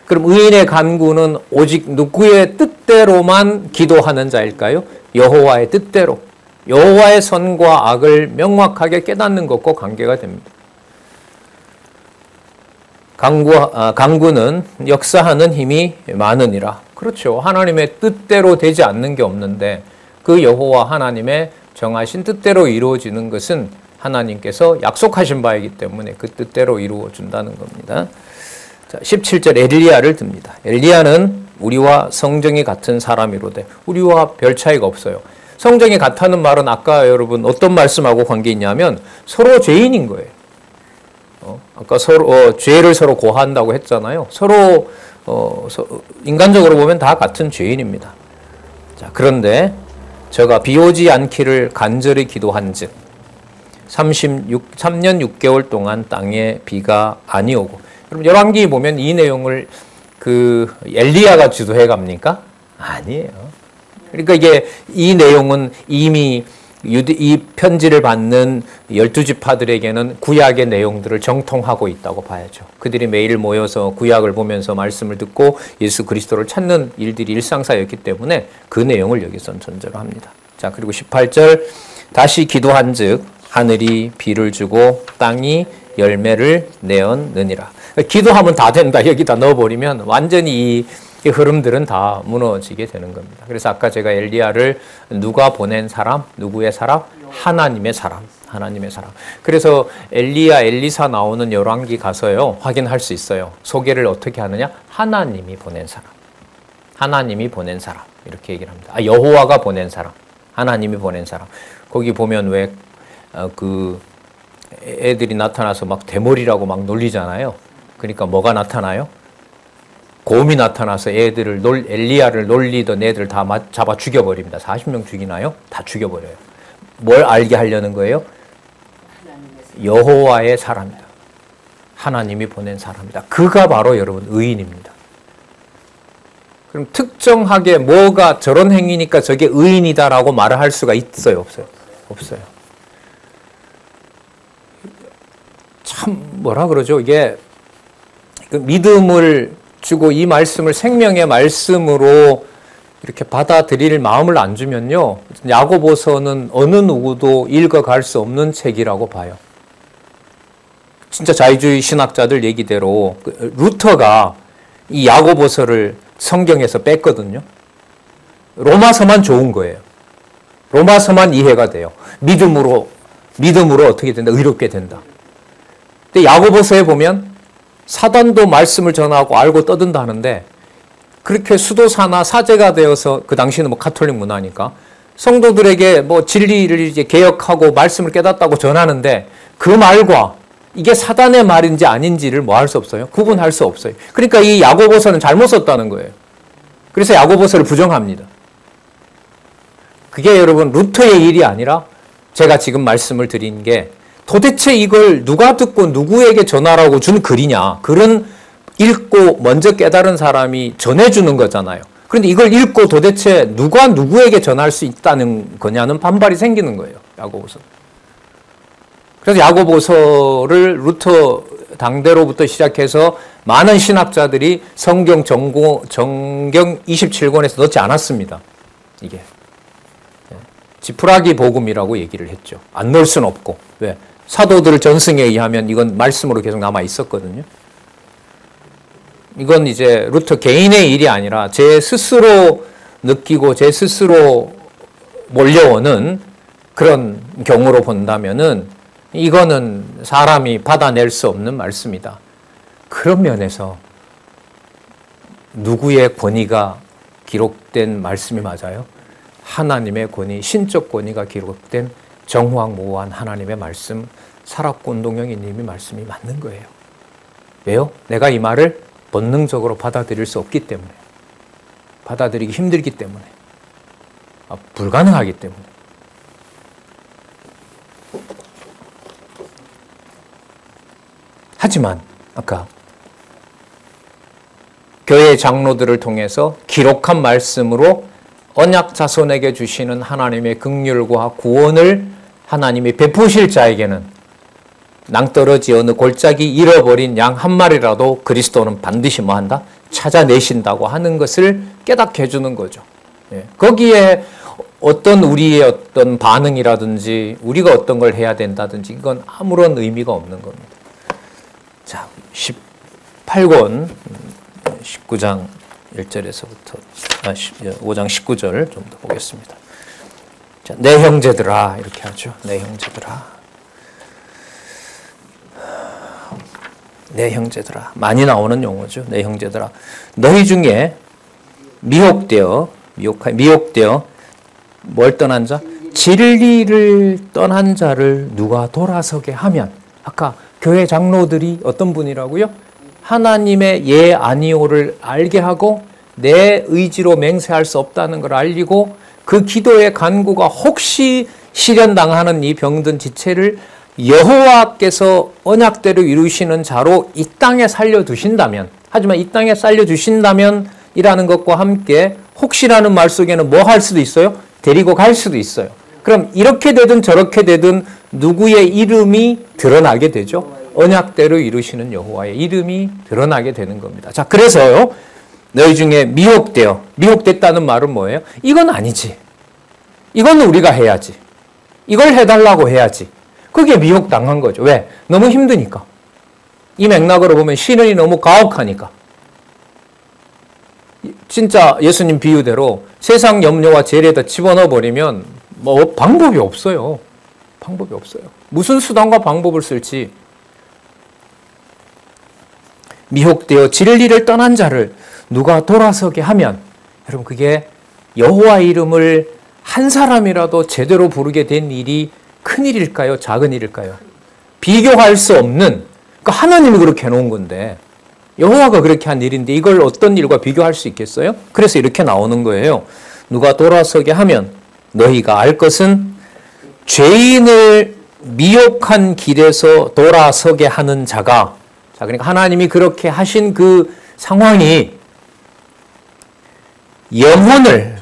A: 그럼 의인의 간구는 오직 누구의 뜻대로만 기도하는 자일까요? 여호와의 뜻대로, 여호와의 선과 악을 명확하게 깨닫는 것과 관계가 됩니다. 간구는 역사하는 힘이 많으니라. 그렇죠. 하나님의 뜻대로 되지 않는 게 없는데 그 여호와 하나님의 정하신 뜻대로 이루어지는 것은 하나님께서 약속하신 바이기 때문에 그 뜻대로 이루어 준다는 겁니다. 자, 17절 엘리야를 듭니다. 엘리야는 우리와 성정이 같은 사람이로되, 우리와 별 차이가 없어요. 성정이 같다는 말은 아까 여러분 어떤 말씀하고 관계 있냐면 서로 죄인인 거예요. 아까 서로 죄를 서로 고한다고 했잖아요. 서로 인간적으로 보면 다 같은 죄인입니다. 자, 그런데 저가 비 오지 않기를 간절히 기도한즉 3년 6개월 동안 땅에 비가 아니오고. 여러분 열왕기 보면 이 내용을 그 엘리야가 주도해 갑니까? 아니에요. 그러니까 이 내용은 이미 이 편지를 받는 12지파들에게는 구약의 내용들을 정통하고 있다고 봐야죠. 그들이 매일 모여서 구약을 보면서 말씀을 듣고 예수 그리스도를 찾는 일들이 일상사였기 때문에 그 내용을 여기선 전제로 합니다. 자, 그리고 18절 다시 기도한즉 하늘이 비를 주고 땅이 열매를 내었느니라. 기도하면 다 된다 여기다 넣어버리면 완전히 이 흐름들은 다 무너지게 되는 겁니다. 그래서 아까 제가 엘리야를 누가 보낸 사람? 누구의 사람? 하나님의 사람. 하나님의 사람. 그래서 엘리야, 엘리사 나오는 열왕기 가서요 확인할 수 있어요. 소개를 어떻게 하느냐? 하나님이 보낸 사람. 하나님이 보낸 사람. 이렇게 얘기를 합니다. 여호와가 보낸 사람. 하나님이 보낸 사람. 거기 보면 왜 그 애들이 나타나서 막 대머리라고 막 놀리잖아요. 그러니까 뭐가 나타나요? 곰이 나타나서 엘리야를 놀리던 애들 다 잡아 죽여버립니다. 40명 죽이나요? 다 죽여버려요. 뭘 알게 하려는 거예요? 여호와의 사람이다. 하나님이 보낸 사람이다. 그가 바로 여러분 의인입니다. 그럼 특정하게 뭐가 저런 행위니까 저게 의인이다라고 말을 할 수가 있어요? 없어요? 없어요. 참 뭐라 그러죠? 이게 믿음을 주고 이 말씀을 생명의 말씀으로 이렇게 받아들일 마음을 안 주면요, 야고보서는 어느 누구도 읽어갈 수 없는 책이라고 봐요. 진짜 자유주의 신학자들 얘기대로 루터가 이 야고보서를 성경에서 뺐거든요. 로마서만 좋은 거예요. 로마서만 이해가 돼요. 믿음으로 어떻게 된다? 의롭게 된다. 근데 야고보서에 보면 사단도 말씀을 전하고 알고 떠든다 하는데, 그렇게 수도사나 사제가 되어서, 그 당시는 뭐 가톨릭 문화니까 성도들에게 뭐 진리를 이제 개혁하고 말씀을 깨닫다고 전하는데 그 말과 이게 사단의 말인지 아닌지를 뭐 할 수 없어요. 구분할 수 없어요. 그러니까 이 야고보서는 잘못 썼다는 거예요. 그래서 야고보서를 부정합니다. 그게 여러분 루터의 일이 아니라 제가 지금 말씀을 드린 게, 도대체 이걸 누가 듣고 누구에게 전하라고 준 글이냐. 글은 읽고 먼저 깨달은 사람이 전해주는 거잖아요. 그런데 이걸 읽고 도대체 누가 누구에게 전할 수 있다는 거냐는 반발이 생기는 거예요. 야고보서. 그래서 야고보서를 루터 당대로부터 시작해서 많은 신학자들이 성경 27권에서 넣지 않았습니다. 이게. 지푸라기 복음이라고 얘기를 했죠. 안 넣을 수는 없고. 왜? 사도들 전승에 의하면 이건 말씀으로 계속 남아 있었거든요. 이건 이제 루터 개인의 일이 아니라 제 스스로 느끼고 제 스스로 몰려오는 그런 경우로 본다면은 이거는 사람이 받아낼 수 없는 말씀이다. 그런 면에서 누구의 권위가 기록된 말씀이 맞아요? 하나님의 권위, 신적 권위가 기록된 정황무한 하나님의 말씀, 사락곤동영이님의 말씀이 맞는 거예요. 왜요? 내가 이 말을 본능적으로 받아들일 수 없기 때문에, 받아들이기 힘들기 때문에, 불가능하기 때문에. 하지만 아까 교회 장로들을 통해서 기록한 말씀으로 언약 자손에게 주시는 하나님의 긍휼과 구원을 하나님이 베푸실 자에게는 낭떠러지 어느 골짜기 잃어버린 양 한 마리라도 그리스도는 반드시 뭐한다? 찾아내신다고 하는 것을 깨닫게 해주는 거죠. 거기에 어떤 우리의 어떤 반응이라든지 우리가 어떤 걸 해야 된다든지 이건 아무런 의미가 없는 겁니다. 자, 18권 19장 1절에서부터 5장 19절 좀 더 보겠습니다. 자, 내 형제들아 이렇게 하죠. 내 형제들아. 내 형제들아. 많이 나오는 용어죠. 내 형제들아. 너희 중에 미혹되어 뭘 떠난 자? 진리를 떠난 자를 누가 돌아서게 하면, 아까 교회 장로들이 어떤 분이라고요? 하나님의 예 아니오를 알게 하고 내 의지로 맹세할 수 없다는 걸 알리고 그 기도의 간구가 혹시 실현당하는 이 병든 지체를 여호와께서 언약대로 이루시는 자로 이 땅에 살려두신다면, 하지만 이 땅에 살려주신다면 이라는 것과 함께 혹시라는 말 속에는 뭐 할 수도 있어요? 데리고 갈 수도 있어요. 그럼 이렇게 되든 저렇게 되든 누구의 이름이 드러나게 되죠? 언약대로 이루시는 여호와의 이름이 드러나게 되는 겁니다. 자, 그래서요, 너희 중에 미혹됐다는 말은 뭐예요? 이건 아니지. 이건 우리가 해야지. 이걸 해달라고 해야지. 그게 미혹당한 거죠. 왜? 너무 힘드니까. 이 맥락으로 보면 신은이 너무 가혹하니까. 진짜 예수님 비유대로 세상 염려와 재래에다 집어넣어 버리면 뭐 방법이 없어요. 방법이 없어요. 무슨 수단과 방법을 쓸지. 미혹되어 진리를 떠난 자를 누가 돌아서게 하면, 여러분 그게 여호와 이름을 한 사람이라도 제대로 부르게 된 일이 큰 일일까요? 작은 일일까요? 비교할 수 없는, 그러니까 하나님이 그렇게 해놓은 건데 여호와가 그렇게 한 일인데 이걸 어떤 일과 비교할 수 있겠어요? 그래서 이렇게 나오는 거예요. 누가 돌아서게 하면 너희가 알 것은 죄인을 미혹한 길에서 돌아서게 하는 자가, 자, 그러니까 하나님이 그렇게 하신 그 상황이 영혼을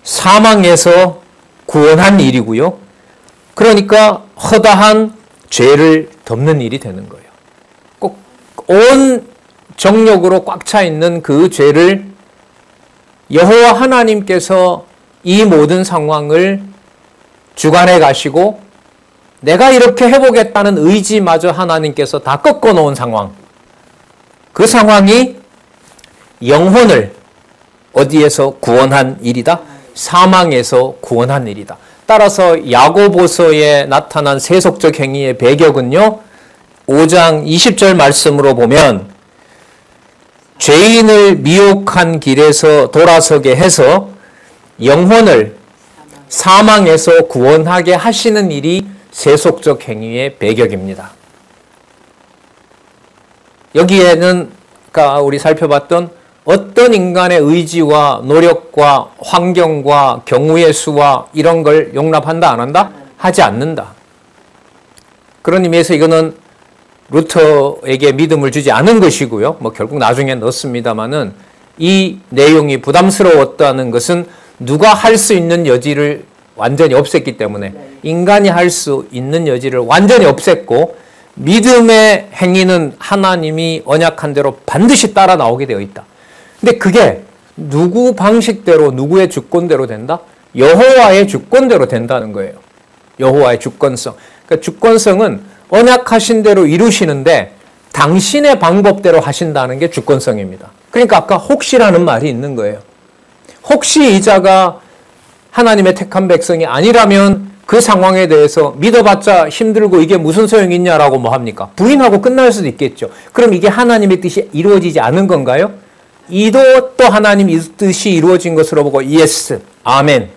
A: 사망에서 구원한 일이고요. 그러니까 허다한 죄를 덮는 일이 되는 거예요. 꼭 온 정욕으로 꽉 차 있는 그 죄를 여호와 하나님께서 이 모든 상황을 주관해 가시고 내가 이렇게 해보겠다는 의지마저 하나님께서 다 꺾어놓은 상황, 그 상황이 영혼을 어디에서 구원한 일이다? 사망에서 구원한 일이다. 따라서 야고보서에 나타난 세속적 행위의 배경은요, 5장 20절 말씀으로 보면 죄인을 미혹한 길에서 돌아서게 해서 영혼을 사망에서 구원하게 하시는 일이 세속적 행위의 배경입니다. 여기에는 아까 우리 살펴봤던 어떤 인간의 의지와 노력과 환경과 경우의 수와 이런 걸 용납한다 안 한다? 하지 않는다. 그런 의미에서 이거는 루터에게 믿음을 주지 않은 것이고요. 뭐 결국 나중에 넣습니다마는 이 내용이 부담스러웠다는 것은 누가 할 수 있는 여지를 완전히 없앴기 때문에, 인간이 할 수 있는 여지를 완전히 없앴고 믿음의 행위는 하나님이 언약한 대로 반드시 따라 나오게 되어 있다. 근데 그게 누구 방식대로, 누구의 주권대로 된다? 여호와의 주권대로 된다는 거예요. 여호와의 주권성. 그러니까 주권성은 언약하신 대로 이루시는데 당신의 방법대로 하신다는 게 주권성입니다. 그러니까 아까 혹시라는 말이 있는 거예요. 혹시 이 자가 하나님의 택한 백성이 아니라면 그 상황에 대해서 믿어봤자 힘들고 이게 무슨 소용이 있냐라고 뭐 합니까? 부인하고 끝날 수도 있겠죠. 그럼 이게 하나님의 뜻이 이루어지지 않은 건가요? 이도 또 하나님의 뜻이 이루어진 것으로 보고 예스, 아멘.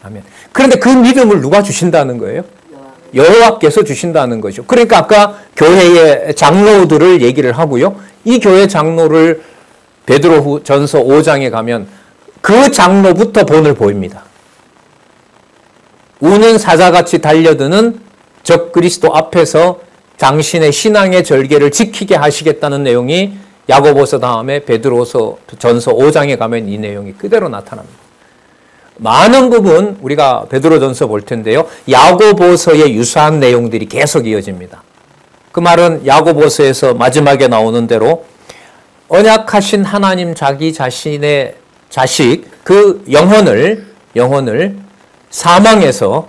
A: 아멘. 그런데 그 믿음을 누가 주신다는 거예요? 여호와께서 주신다는 거죠. 그러니까 아까 교회의 장로들을 얘기를 하고요. 이 교회 장로를 베드로전서 5장에 가면 그 장로부터 본을 보입니다. 우는 사자같이 달려드는 적 그리스도 앞에서 당신의 신앙의 절개를 지키게 하시겠다는 내용이 야고보서 다음에 베드로전서 5장에 가면 이 내용이 그대로 나타납니다. 많은 부분 우리가 베드로전서 볼 텐데요. 야고보서의 유사한 내용들이 계속 이어집니다. 그 말은 야고보서에서 마지막에 나오는 대로 언약하신 하나님 자기 자신의 자식 그 영혼을 사망에서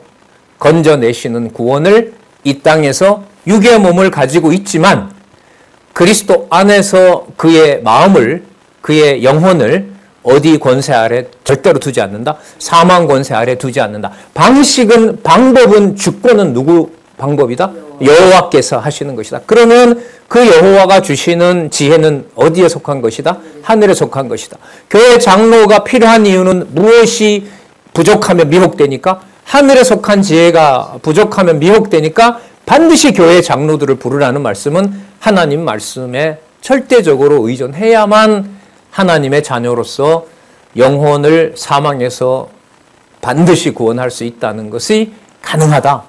A: 건져내시는 구원을 이 땅에서 육의 몸을 가지고 있지만 그리스도 안에서 그의 마음을 그의 영혼을 어디 권세 아래 절대로 두지 않는다. 사망 권세 아래 두지 않는다. 방법은 주권은 누구 방법이다? 여호와께서 하시는 것이다. 그러면 그 여호와가 주시는 지혜는 어디에 속한 것이다? 하늘에 속한 것이다. 교회 장로가 필요한 이유는 무엇이 부족하면 미혹되니까? 하늘에 속한 지혜가 부족하면 미혹되니까 반드시 교회 장로들을 부르라는 말씀은 하나님 말씀에 절대적으로 의존해야만 하나님의 자녀로서 영혼을 사망에서 반드시 구원할 수 있다는 것이 가능하다.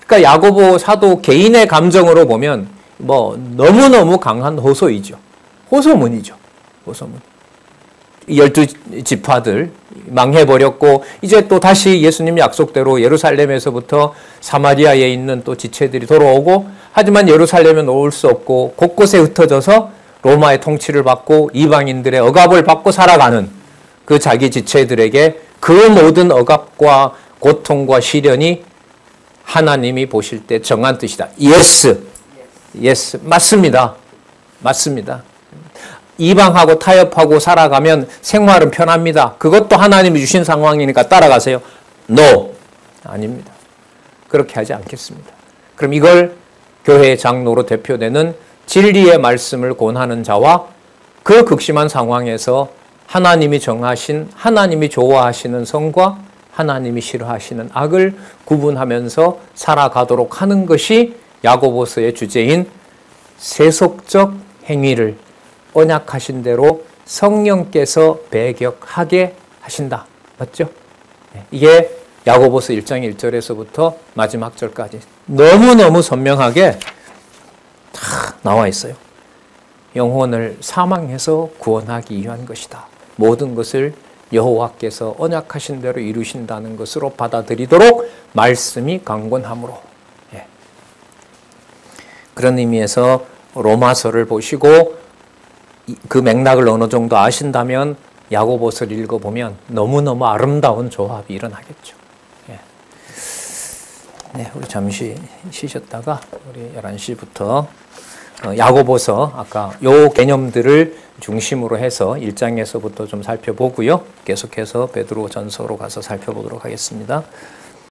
A: 그러니까 야고보 사도 개인의 감정으로 보면 뭐 너무너무 강한 호소이죠. 호소문이죠. 호소문. 12지파들 망해버렸고 이제 또 다시 예수님 약속대로 예루살렘에서부터 사마리아에 있는 또 지체들이 돌아오고 하지만 예루살렘에 놓을 수 없고 곳곳에 흩어져서 로마의 통치를 받고 이방인들의 억압을 받고 살아가는 그 자기 지체들에게 그 모든 억압과 고통과 시련이 하나님이 보실 때 정한 뜻이다. 예스. 예스. 맞습니다. 맞습니다. 이방하고 타협하고 살아가면 생활은 편합니다. 그것도 하나님이 주신 상황이니까 따라가세요. No. 아닙니다. 그렇게 하지 않겠습니다. 그럼 이걸 교회의 장로로 대표되는 진리의 말씀을 권하는 자와 그 극심한 상황에서 하나님이 정하신 하나님이 좋아하시는 성과 하나님이 싫어하시는 악을 구분하면서 살아가도록 하는 것이 야고보서의 주제인 세속적 행위를 언약하신 대로 성령께서 배격하게 하신다. 맞죠? 이게 야고보서 1장 1절에서부터 마지막 절까지 너무너무 선명하게 다 나와 있어요. 영혼을 사망해서 구원하기 위한 것이다. 모든 것을 여호와께서 언약하신 대로 이루신다는 것으로 받아들이도록 말씀이 강권하므로. 그런 의미에서 로마서를 보시고 그 맥락을 어느 정도 아신다면 야고보서를 읽어보면 너무너무 아름다운 조합이 일어나겠죠. 네, 우리 잠시 쉬셨다가 우리 11시부터 야고보서 아까 요 개념들을 중심으로 해서 1장에서부터 좀 살펴보고요. 계속해서 베드로전서로 가서 살펴보도록 하겠습니다.